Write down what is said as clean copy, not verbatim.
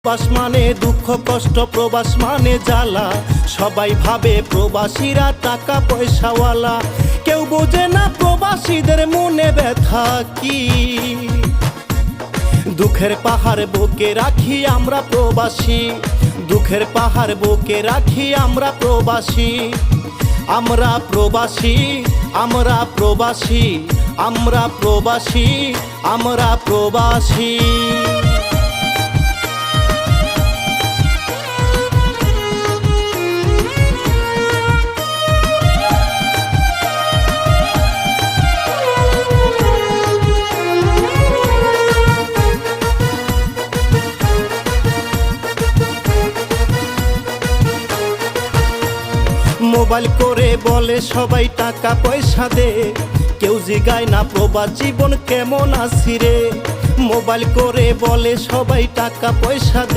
প্রবাস মানে দুঃখ কষ্ট, প্রবাস মানে জ্বালা। সবাই ভাবে প্রবাসীরা টাকা পয়সাওয়ালা, কেউ বোঝে না প্রবাসীদের মনে ব্যথা কি। দুঃখের পাহাড় বুকে রাখি আমরা প্রবাসী, দুঃখের পাহাড় বুকে রাখি আমরা প্রবাসী। আমরা প্রবাসী, আমরা প্রবাসী, আমরা প্রবাসী, আমরা প্রবাসী। মোবাইল করে বলে সবাই টাকা পয়সা দে, কেউ জিগায় না প্রবাস জীবন কেমন আছি রে। মোবাইল করে বলে সবাই টাকা পয়সা দে।